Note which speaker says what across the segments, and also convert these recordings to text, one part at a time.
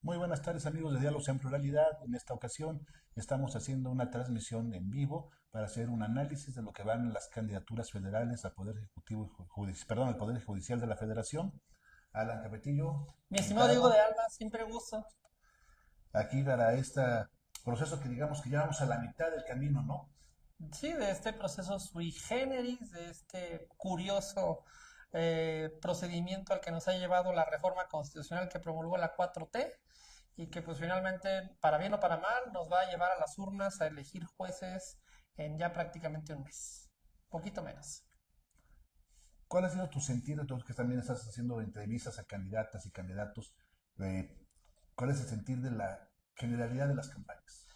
Speaker 1: Muy buenas tardes amigos de Diálogos en Pluralidad. En esta ocasión estamos haciendo una transmisión en vivo para hacer un análisis de lo que van las candidaturas federales al Poder Ejecutivo, perdón, al Poder Judicial de la Federación. Alan Capetillo,
Speaker 2: Mi estimado Diego de
Speaker 1: invitado
Speaker 2: Alba, siempre gusto.
Speaker 1: aquí para este proceso que digamos que ya vamos a la mitad del camino, ¿no?
Speaker 2: Sí, de este proceso sui generis, de este curioso procedimiento al que nos ha llevado la reforma constitucional que promulgó la 4T y que pues finalmente, para bien o para mal, nos va a llevar a las urnas a elegir jueces en ya prácticamente un mes, poquito menos.
Speaker 1: ¿Cuál ha sido tu sentir, tú que también estás haciendo entrevistas a candidatas y candidatos? eh, ¿Cuál es el sentir de la generalidad de las campañas?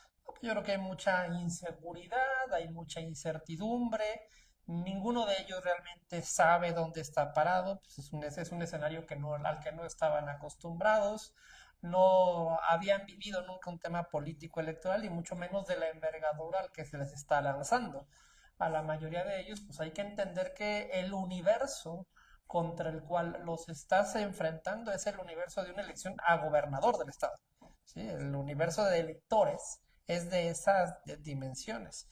Speaker 2: Yo creo que hay mucha inseguridad, hay mucha incertidumbre, ninguno de ellos realmente sabe dónde está parado, pues es un escenario al que no estaban acostumbrados, no habían vivido nunca un tema político electoral y mucho menos de la envergadura al que se les está lanzando. A la mayoría de ellos, pues hay que entender que el universo contra el cual los estás enfrentando es el universo de una elección a gobernador del estado. ¿Sí? El universo de electores es de esas dimensiones.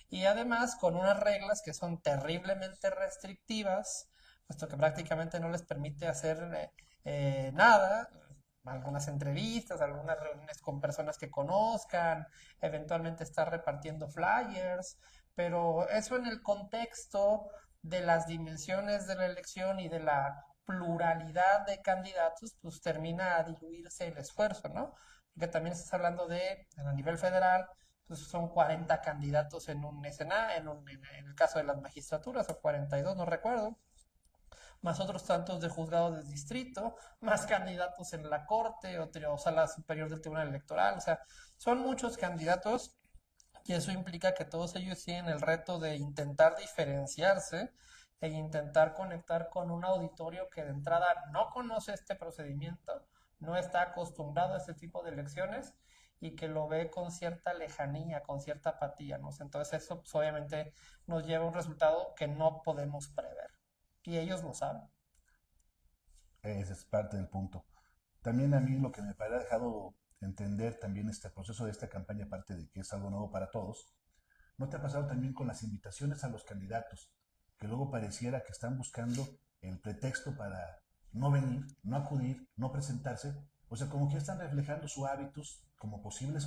Speaker 2: Y además con unas reglas que son terriblemente restrictivas, puesto que prácticamente no les permite hacer nada, algunas entrevistas, algunas reuniones con personas que conozcan, eventualmente estar repartiendo flyers, pero eso en el contexto de las dimensiones de la elección y de la pluralidad de candidatos, pues termina a diluirse el esfuerzo, ¿no? Porque también estás hablando de, a nivel federal, pues son 40 candidatos en un escenario, en el caso de las magistraturas, o 42, no recuerdo, más otros tantos de juzgados de distrito, más candidatos en la corte o sala superior del tribunal electoral, o sea, son muchos candidatos y eso implica que todos ellos tienen el reto de intentar diferenciarse e intentar conectar con un auditorio que de entrada no conoce este procedimiento, no está acostumbrado a este tipo de elecciones y que lo ve con cierta lejanía, con cierta apatía, ¿no? Entonces eso pues, obviamente nos lleva a un resultado que no podemos prever y ellos lo saben.
Speaker 1: Ese es parte del punto. También a mí lo que me ha dejado entender también este proceso de esta campaña, aparte de que es algo nuevo para todos, ¿no te ha pasado también con las invitaciones a los candidatos? Que luego pareciera que están buscando el pretexto para no venir, no acudir, no presentarse. O sea, como que están reflejando sus hábitos como posibles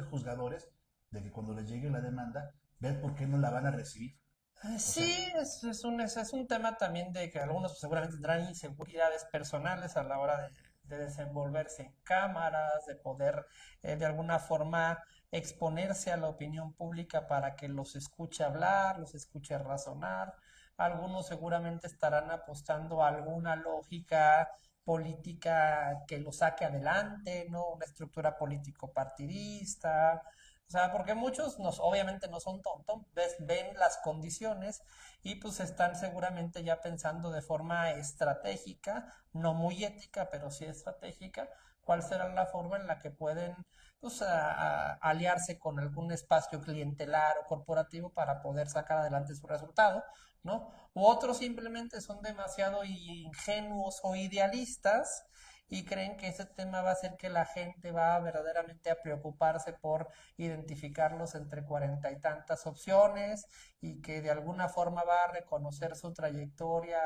Speaker 1: juzgadores de que cuando les llegue la demanda, ver por qué no la van a recibir. O sea,
Speaker 2: Sí, es un tema también de que algunos seguramente tendrán inseguridades personales a la hora de desenvolverse en cámaras, de poder de alguna forma exponerse a la opinión pública para que los escuche hablar, los escuche razonar. Algunos seguramente estarán apostando a alguna lógica política que lo saque adelante, ¿no? Una estructura político partidista, o sea, porque muchos obviamente no son tontos, ven las condiciones y pues están seguramente ya pensando de forma estratégica, no muy ética, pero sí estratégica, cuál será la forma en la que pueden pues, aliarse con algún espacio clientelar o corporativo para poder sacar adelante su resultado, ¿no? U otros simplemente son demasiado ingenuos o idealistas y creen que ese tema va a hacer que la gente va verdaderamente a preocuparse por identificarlos entre cuarenta y tantas opciones y que de alguna forma va a reconocer su trayectoria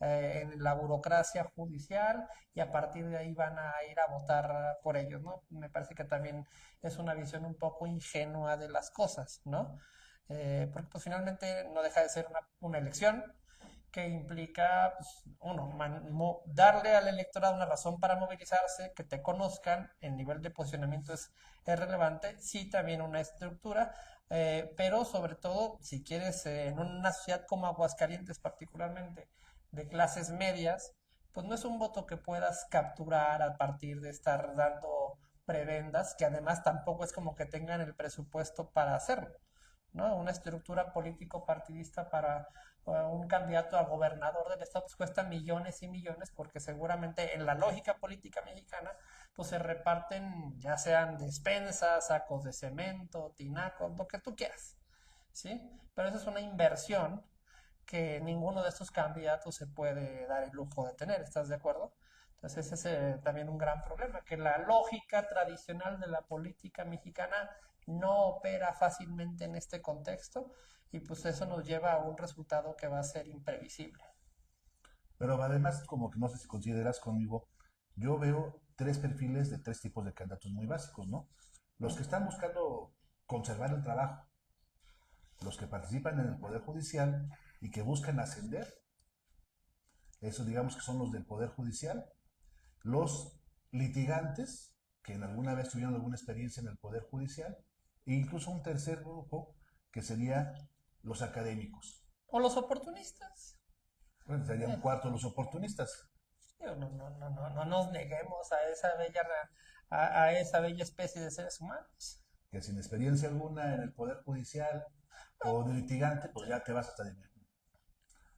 Speaker 2: en la burocracia judicial y a partir de ahí van a ir a votar por ellos, ¿no? Me parece que también es una visión un poco ingenua de las cosas, ¿no? Porque pues finalmente no deja de ser una elección que implica, pues, uno, darle al electorado una razón para movilizarse, que te conozcan, el nivel de posicionamiento es relevante, sí también una estructura, pero sobre todo, si quieres, en una sociedad como Aguascalientes particularmente, de clases medias, pues no es un voto que puedas capturar a partir de estar dando prebendas, que además tampoco es como que tengan el presupuesto para hacerlo, ¿no? Una estructura político-partidista para un candidato a gobernador del estado pues cuesta millones y millones porque seguramente en la lógica política mexicana pues se reparten ya sean despensas, sacos de cemento, tinacos, lo que tú quieras, ¿sí? Pero esa es una inversión que ninguno de estos candidatos se puede dar el lujo de tener, ¿estás de acuerdo? Entonces ese es también un gran problema, que la lógica tradicional de la política mexicana no opera fácilmente en este contexto y pues eso nos lleva a un resultado que va a ser imprevisible.
Speaker 1: Pero además, como que no sé si consideras conmigo, yo veo tres perfiles de tres tipos de candidatos muy básicos, ¿no? Los que están buscando conservar el trabajo, los que participan en el Poder Judicial y que buscan ascender, esos digamos que son los del Poder Judicial, los litigantes, que en alguna vez tuvieron alguna experiencia en el Poder Judicial, e incluso un tercer grupo que sería los académicos.
Speaker 2: O los oportunistas.
Speaker 1: Bueno, sería un
Speaker 2: Eh,
Speaker 1: cuarto los oportunistas,
Speaker 2: Digo, no nos neguemos a esa bella, a esa bella especie de seres humanos.
Speaker 1: que sin experiencia alguna en el Poder Judicial o de litigante, pues ya te vas hasta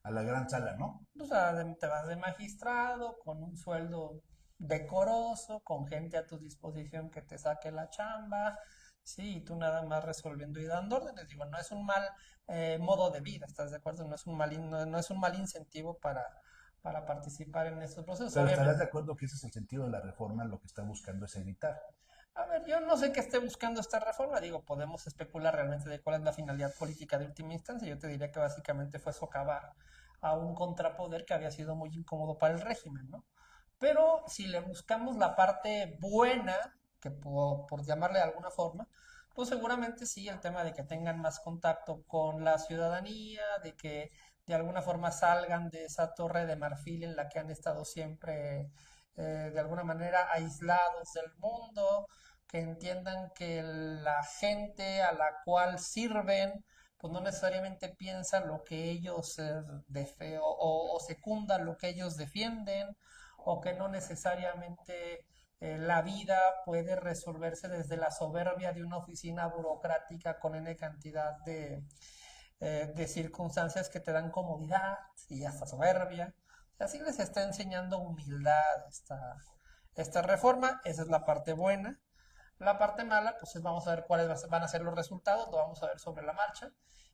Speaker 1: a la gran sala, ¿no?
Speaker 2: O sea, te vas de magistrado con un sueldo decoroso, con gente a tu disposición que te saque la chamba, sí, y tú nada más resolviendo y dando órdenes. Digo, no es un mal modo de vida, ¿estás de acuerdo? No es un mal incentivo para participar en estos procesos.
Speaker 1: Pero estarás de
Speaker 2: Obviamente,
Speaker 1: acuerdo que ese es el sentido de la reforma, lo que está buscando es evitar.
Speaker 2: a ver, yo no sé qué esté buscando esta reforma, digo, podemos especular realmente de cuál es la finalidad política de última instancia. Yo te diría que básicamente fue socavar a un contrapoder que había sido muy incómodo para el régimen, ¿no? Pero si le buscamos la parte buena, que por llamarle de alguna forma, pues seguramente sí, el tema de que tengan más contacto con la ciudadanía, de que de alguna forma salgan de esa torre de marfil en la que han estado siempre de alguna manera aislados del mundo, que entiendan que la gente a la cual sirven, pues no necesariamente piensa lo que ellos o secunda lo que ellos defienden, o que no necesariamente la vida puede resolverse desde la soberbia de una oficina burocrática con N cantidad de circunstancias que te dan comodidad y hasta soberbia. Así les está enseñando humildad esta reforma, esa es la parte buena. La parte mala, pues vamos a ver cuáles van a ser los resultados, lo vamos a ver sobre la marcha.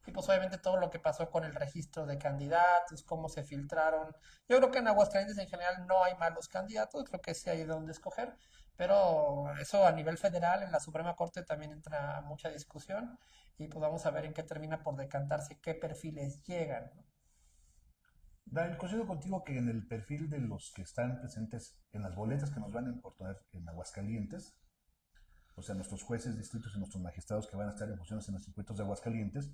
Speaker 2: Y pues obviamente todo lo que pasó con el registro de candidatos, cómo se filtraron. Yo creo que en Aguascalientes en general no hay malos candidatos, creo que sí hay de dónde escoger, pero eso a nivel federal, en la Suprema Corte también entra mucha discusión y pues vamos a ver en qué termina por decantarse, qué perfiles llegan, ¿no?
Speaker 1: Daniel, coincido contigo que en el perfil de los que están presentes en las boletas que nos van a importar en Aguascalientes, o sea, nuestros jueces distritos y nuestros magistrados que van a estar en funciones en los circuitos de Aguascalientes,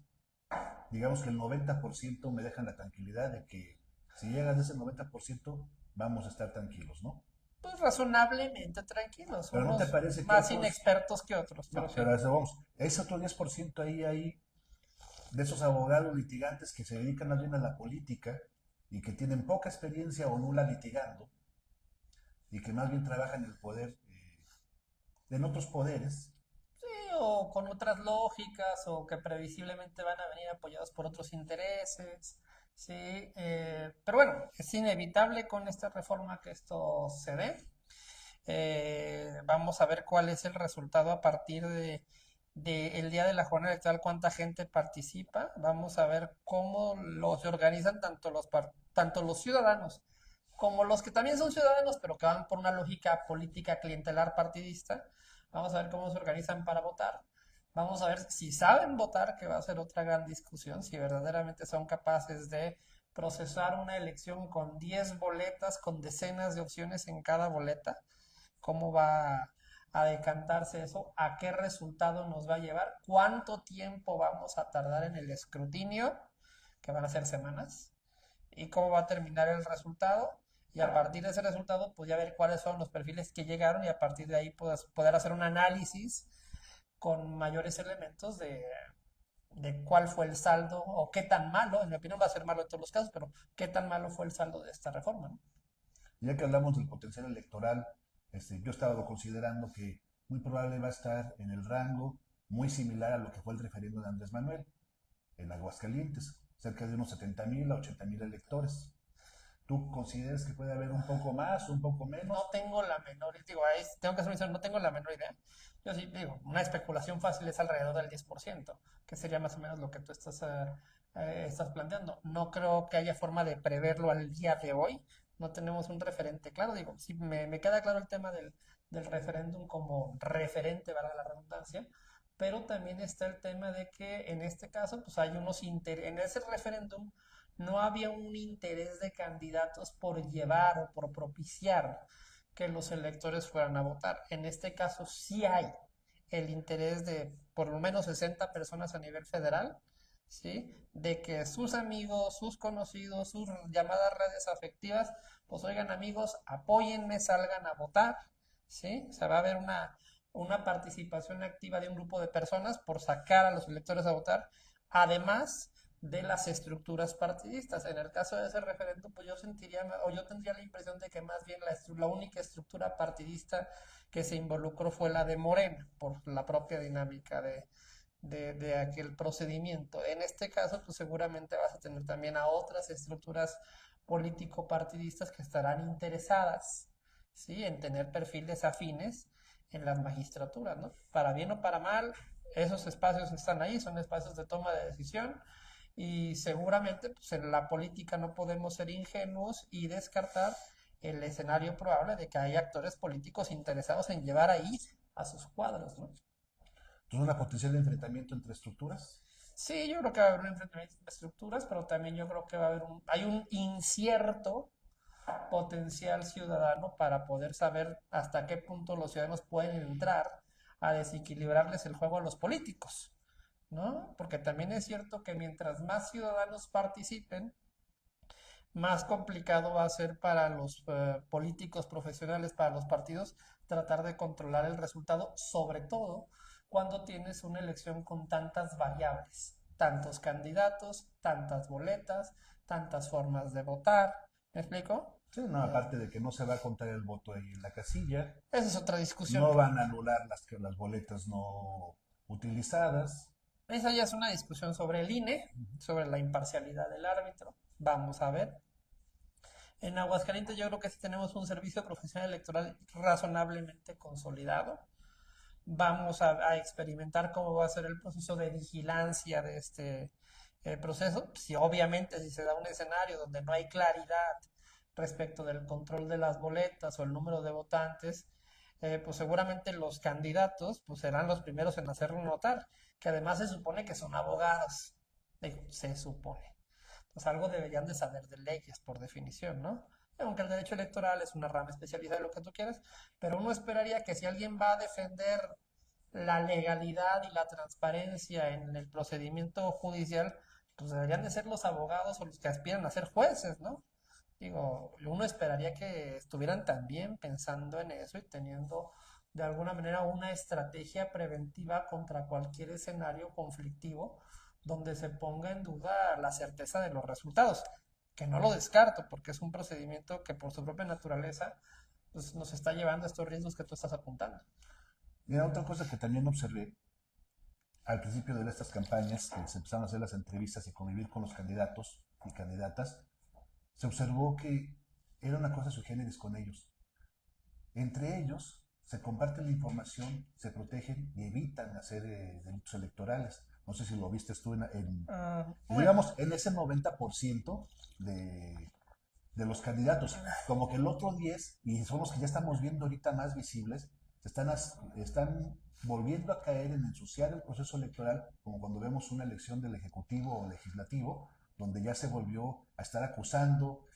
Speaker 1: digamos que el 90% me dejan la tranquilidad de que si llegan a ese 90% vamos a estar tranquilos, ¿no?
Speaker 2: Pues razonablemente tranquilos,
Speaker 1: Pero ¿no te
Speaker 2: unos
Speaker 1: parece que
Speaker 2: más
Speaker 1: otros,
Speaker 2: inexpertos que otros, pero
Speaker 1: no,
Speaker 2: sí.
Speaker 1: pero a eso vamos, ese otro 10% ahí de esos abogados litigantes que se dedican más bien a la política y que tienen poca experiencia o nula litigando y que más bien trabajan en el poder, en otros poderes?
Speaker 2: Sí, o con otras lógicas, o que previsiblemente van a venir apoyados por otros intereses, sí, pero bueno, es inevitable con esta reforma que esto se dé. Vamos a ver cuál es el resultado a partir de el día de la jornada electoral, cuánta gente participa. Vamos a ver cómo se organizan tanto los ciudadanos como los que también son ciudadanos, pero que van por una lógica política clientelar partidista. Vamos a ver cómo se organizan para votar. Vamos a ver si saben votar, que va a ser otra gran discusión, si verdaderamente son capaces de procesar una elección con 10 boletas, con decenas de opciones en cada boleta, cómo va a decantarse eso, a qué resultado nos va a llevar, cuánto tiempo vamos a tardar en el escrutinio, que van a ser semanas, y cómo va a terminar el resultado. Y a partir de ese resultado, pues ya ver cuáles son los perfiles que llegaron y a partir de ahí poder hacer un análisis con mayores elementos de cuál fue el saldo o qué tan malo, en mi opinión va a ser malo en todos los casos, pero qué tan malo fue el saldo de esta reforma, ¿no?
Speaker 1: Ya que hablamos del potencial electoral, yo estaba considerando que muy probable va a estar en el rango muy similar a lo que fue el referendo de Andrés Manuel en Aguascalientes, cerca de unos 70,000 a 80,000 electores. ¿Tú consideras que puede haber un poco más o un poco
Speaker 2: No
Speaker 1: menos?
Speaker 2: tengo la menor, digo, ahí tengo que ser sincero, no tengo la menor idea. Yo sí digo, una especulación fácil es alrededor del 10%, que sería más o menos lo que tú estás planteando. No creo que haya forma de preverlo al día de hoy. no tenemos un referente claro. Digo, sí, me queda claro el tema del referéndum como referente, valga la redundancia, pero también está el tema de que en este caso, pues hay unos en ese referéndum no había un interés de candidatos por llevar o por propiciar que los electores fueran a votar. En este caso sí hay el interés de por lo menos 60 personas a nivel federal, ¿sí? De que sus amigos, sus conocidos, sus llamadas redes afectivas, pues oigan amigos, apóyenme, salgan a votar, ¿sí? O sea, va a haber una participación activa de un grupo de personas por sacar a los electores a votar, además de las estructuras partidistas. En el caso de ese referéndum, pues yo sentiría, o yo tendría la impresión de que más bien la única estructura partidista que se involucró fue la de Morena, por la propia dinámica de aquel procedimiento. En este caso, pues seguramente vas a tener también a otras estructuras político-partidistas que estarán interesadas, ¿sí? En tener perfiles afines en las magistraturas, ¿no? Para bien o para mal, esos espacios están ahí, son espacios de toma de decisión y seguramente pues, en la política no podemos ser ingenuos y descartar el escenario probable de que hay actores políticos interesados en llevar ahí a sus cuadros, ¿no?
Speaker 1: Entonces, una potencial enfrentamiento entre estructuras.
Speaker 2: Sí, yo creo que va a haber un enfrentamiento de estructuras, pero también yo creo que va a haber hay un incierto potencial ciudadano para poder saber hasta qué punto los ciudadanos pueden entrar a desequilibrarles el juego a los políticos, ¿no? Porque también es cierto que mientras más ciudadanos participen, más complicado va a ser para los políticos profesionales, para los partidos, tratar de controlar el resultado, sobre todo cuando tienes una elección con tantas variables, tantos candidatos, tantas boletas, tantas formas de votar. ¿Me explico?
Speaker 1: Sí, no, aparte de que no se va a contar el voto ahí en la casilla,
Speaker 2: Esa es otra discusión.
Speaker 1: no van a anular las boletas no utilizadas.
Speaker 2: Esa ya es una discusión sobre el INE, sobre la imparcialidad del árbitro. Vamos a ver. En Aguascalientes yo creo que sí tenemos un servicio profesional electoral razonablemente consolidado. Vamos a experimentar cómo va a ser el proceso de vigilancia de este proceso. Si obviamente si se da un escenario donde no hay claridad respecto del control de las boletas o el número de votantes, pues seguramente los candidatos pues serán los primeros en hacerlo notar, que además se supone que son abogados. Digo, se supone. Pues algo deberían de saber de leyes por definición, ¿no? Aunque el derecho electoral es una rama especializada de lo que tú quieras, pero uno esperaría que si alguien va a defender la legalidad y la transparencia en el procedimiento judicial, pues deberían de ser los abogados o los que aspiran a ser jueces, ¿no? Digo, uno esperaría que estuvieran también pensando en eso y teniendo de alguna manera una estrategia preventiva contra cualquier escenario conflictivo donde se ponga en duda la certeza de los resultados, que no lo descarto porque es un procedimiento que por su propia naturaleza pues, nos está llevando a estos riesgos que tú estás apuntando.
Speaker 1: Mira, otra cosa que también observé al principio de estas campañas, que se empezaron a hacer las entrevistas y convivir con los candidatos y candidatas, se observó que era una cosa sui generis con ellos. Entre ellos se comparten la información, se protegen y evitan hacer delitos electorales. No sé si lo viste tú
Speaker 2: Bueno,
Speaker 1: digamos, en ese 90% de los candidatos. Como que el otro 10, y son los que ya estamos viendo ahorita más visibles, están volviendo a caer en ensuciar el proceso electoral, como cuando vemos una elección del Ejecutivo o Legislativo, donde ya se volvió a estar acusando,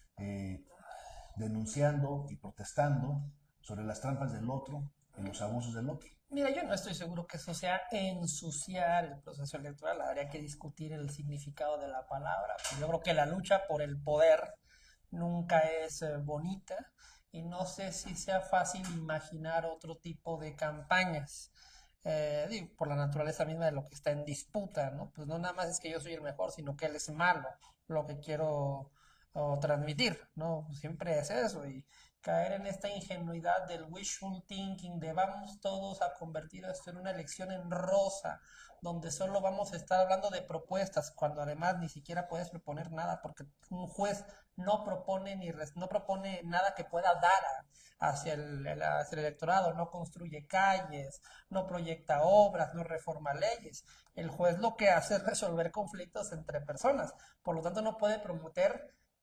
Speaker 1: denunciando y protestando sobre las trampas del otro y los abusos del otro.
Speaker 2: mira, yo no estoy seguro que eso sea ensuciar el proceso electoral. Habría que discutir el significado de la palabra. Yo creo que la lucha por el poder nunca es bonita y no sé si sea fácil imaginar otro tipo de campañas. Digo, por la naturaleza misma de lo que está en disputa, ¿no? Pues no nada más es que yo soy el mejor, sino que él es malo, lo que quiero transmitir, ¿no? Siempre es eso y caer en esta ingenuidad del wishful thinking de vamos todos a convertir esto en una elección en rosa, donde solo vamos a estar hablando de propuestas, cuando además ni siquiera puedes proponer nada, porque un juez no propone no propone nada que pueda dar hacia el electorado, no construye calles, no proyecta obras, no reforma leyes. El juez lo que hace es resolver conflictos entre personas, por lo tanto no puede promover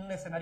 Speaker 2: un escenario